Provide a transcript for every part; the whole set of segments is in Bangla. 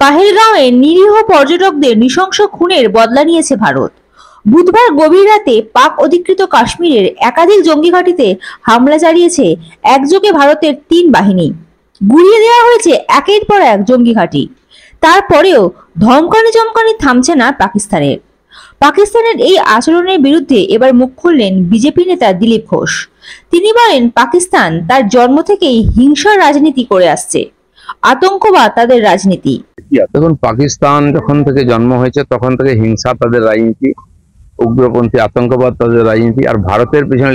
পাহেলগাঁওয়ে নিরীহ পর্যটকদের নৃশংস খুনের বদলা নিয়েছে ভারত। বুধবার গভীর রাতে পাক অধিকৃত কাশ্মীরের একাধিক জঙ্গি ঘাঁটিতে হামলা চালিয়েছে একযোগে ভারতের 3 বাহিনী। গুড়িয়ে দেওয়া হয়েছে একের পর এক জঙ্গি ঘাঁটি। তারপরেও ধমকানি চমকানি থামছে না পাকিস্তানের এই আচরণের বিরুদ্ধে এবার মুখ খুললেন বিজেপি নেতা দিলীপ ঘোষ। তিনি বলেন, পাকিস্তান তার জন্ম থেকেই হিংসার রাজনীতি করে আসছে, আতঙ্কবাদ তাদের রাজনীতি। দেখুন, পাকিস্তান যখন থেকে জন্ম হয়েছে তখন থেকে হিংসা তাদের রাজনীতি, উগ্রপন্থী আতঙ্কবাদ তাদের রাজনীতি, আর ভারতের পিছনে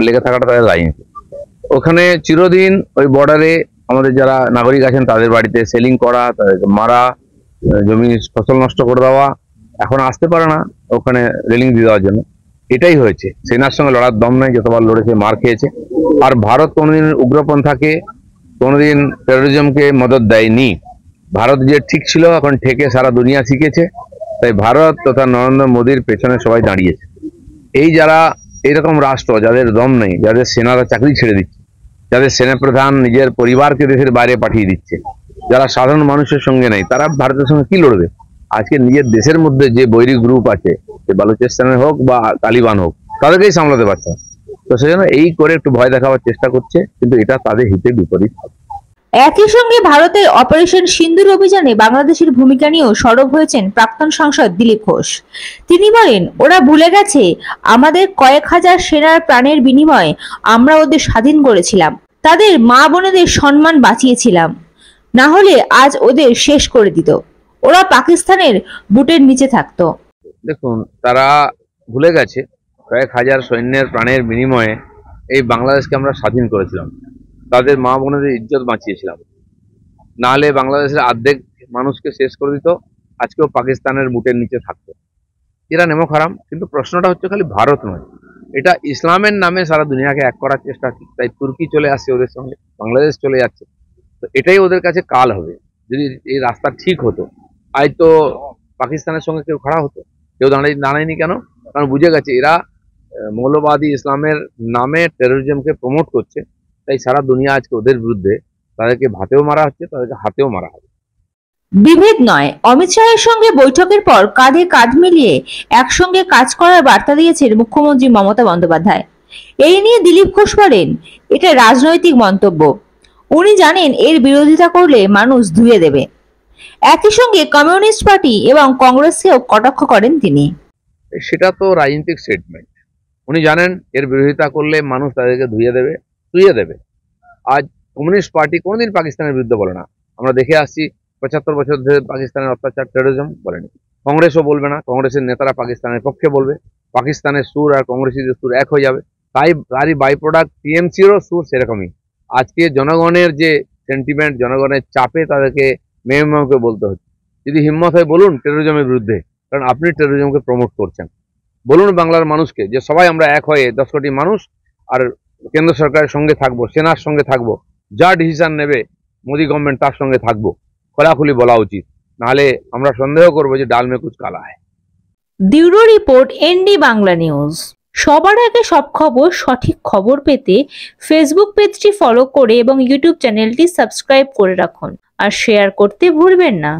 লেগে থাকাটা তাদের রাজনীতি। ওখানে চিরদিন ওই বর্ডারে আমাদের যারা নাগরিক আছেন তাদের বাড়িতে সেলিং করা, তাদেরকে মারা, জমি ফসল নষ্ট করে দেওয়া, এখন আসতে পারে না ওখানে রেলিং দিয়ে দেওয়ার জন্য। এটাই হয়েছে। সেনার সঙ্গে লড়ার দম নাই, যতবার লড়েছে মার খেয়েছে। আর ভারত কোনোদিন উগ্রপন্থাকে, কোনোদিন টেরোরিজমকে মদত দেয়নি। ভারত যে ঠিক ছিল এখন ঠেকে সারা দুনিয়া শিখেছে। তাই ভারত তথা নরেন্দ্র মোদীর পেছনে সবাই দাঁড়িয়েছে। এই যারা এইরকম রাষ্ট্র যাদের দম নেই, যাদের সেনারা চাকরি ছেড়ে দিচ্ছে, যাদের সেনাপ্রধান নিজের পরিবারকে দেশের বাইরে পাঠিয়ে দিচ্ছে, যারা সাধারণ মানুষের সঙ্গে নেই, তারা ভারতের সঙ্গে কি লড়বে? আজকে নিজের দেশের মধ্যে যে বৈরী গ্রুপ আছে, সে বালুচিস্তানের হোক বা তালিবান হোক, তাদেরকেই সামলাতে পারছে না। তো সেজন্য এই করে একটু ভয় দেখাবার চেষ্টা করছে, কিন্তু এটা তাদের হিতে বিপরীত। একই সঙ্গে ভারতের অপারেশন সিন্দুর অভিযানে বাংলাদেশের ভূমিকা নিয়েও সরব হয়েছেন প্রাক্তন সাংসদ দিলীপ ঘোষ। তিনি বলেন, ওরা ভুলে গেছে আমাদের কয়েক হাজার সেনার প্রাণের বিনিময়ে আমরা ওদের স্বাধীন করেছিলাম, তাদের মা বোনেদের সম্মান বাঁচিয়েছিলাম, না হলে আজ ওদের শেষ করে দিত, ওরা পাকিস্তানের বুটের নিচে থাকতো। দেখুন, তারা ভুলে গেছে কয়েক হাজার সৈন্যের প্রাণের বিনিময়ে এই বাংলাদেশকে আমরা স্বাধীন করেছিলাম, তাদের মা বোনেদের ইজ্জত বাঁচিয়েছিলাম। নাহলে বাংলাদেশের অর্ধেক মানুষকে শেষ করে দিত, আজকেও পাকিস্তানের বুটের নিচে থাকতো। এরা নেমো খারাম। কিন্তু প্রশ্নটা হচ্ছে খালি ভারত নয়, এটা ইসলামের নামে সারা দুনিয়াকে এক করার চেষ্টা। তাই তুর্কি চলে আসছে ওদের সঙ্গে, বাংলাদেশ চলে যাচ্ছে। তো এটাই ওদের কাছে কাল হবে। যদি এই রাস্তা ঠিক হতো, আজ তো পাকিস্তানের সঙ্গে কেউ খাড়া হতো, কেউ দাঁড়ায়নি। কেন? কারণ বুঝে গেছে এরা মৌলবাদী ইসলামের নামে টেরোরিজমকে প্রমোট করছে। তাই সারা দুনিয়া আজকে ওদের বিরুদ্ধে, তাদেরকে ভাতেও মারা হচ্ছে, তাদেরকে হাতেও মারা হবে। বিভেদ নয়, অমিত শাহের সঙ্গে বৈঠকের পর কাঁধে কাঁধ মিলিয়ে একসঙ্গে কাজ করার বার্তা দিয়েছেন মুখ্যমন্ত্রী মমতা বন্দ্যোপাধ্যায়। এই নিয়ে দিলীপ ঘোষ বলেন, এটা রাজনৈতিক মন্তব্য। উনি জানেন এর বিরোধিতা করলে মানুষ ধুয়ে দেবে। একই সঙ্গে কমিউনিস্ট পার্টি এবং কংগ্রেসকেও কটাক্ষ করেন তিনি। সেটা তো রাজনৈতিক স্টেটমেন্ট। উনি জানেন এর বিরোধিতা করলে মানুষ তাদেরকে ধুয়ে দেবে। আজ কমিউনিস্ট পার্টি কোনোদিন পাকিস্তানের বিরুদ্ধে বলে না। আমরা দেখে আসছি 75 বছর ধরে পাকিস্তানের অত্যাচার, টেরোরিজম বলেনি। কংগ্রেসও বলবে না। কংগ্রেসের নেতারা পাকিস্তানের পক্ষে বলবে। পাকিস্তানের সুর আর কংগ্রেসীদের সুর এক হয়ে যাবে। তারই বাই প্রোডাক্ট টিএমসিরও সুর সেরকমই। আজকে জনগণের যে সেন্টিমেন্ট, জনগণের চাপে তাদেরকে মেয়ে বলতে হচ্ছে। যদি হিম্মত হয় বলুন টেরোরিজমের বিরুদ্ধে, কারণ আপনি টেরোরিজমকে প্রমোট করছেন। বলুন বাংলার মানুষকে যে সবাই আমরা এক হয়ে 10 কোটি মানুষ আর কেন্দ্র সরকারের সঙ্গে থাকবো, সেনার সঙ্গে থাকবো, যা ডিসিশন নেবে মোদী গভর্নমেন্ট তার সঙ্গে থাকবো। খোলাখুলি বলা উচিত, নাহলে আমরা সন্দেহ করবো যে ডাল মে কুছ কালা হয়। Bureau report, ND Bangla news. সবার আগে সব খবর, সঠিক খবর পেতে ফেসবুক পেজটি ফলো করে এবং ইউটিউব চ্যানেলটি সাবস্ক্রাইব করে রাখুন আর শেয়ার করতে ভুলবেন না।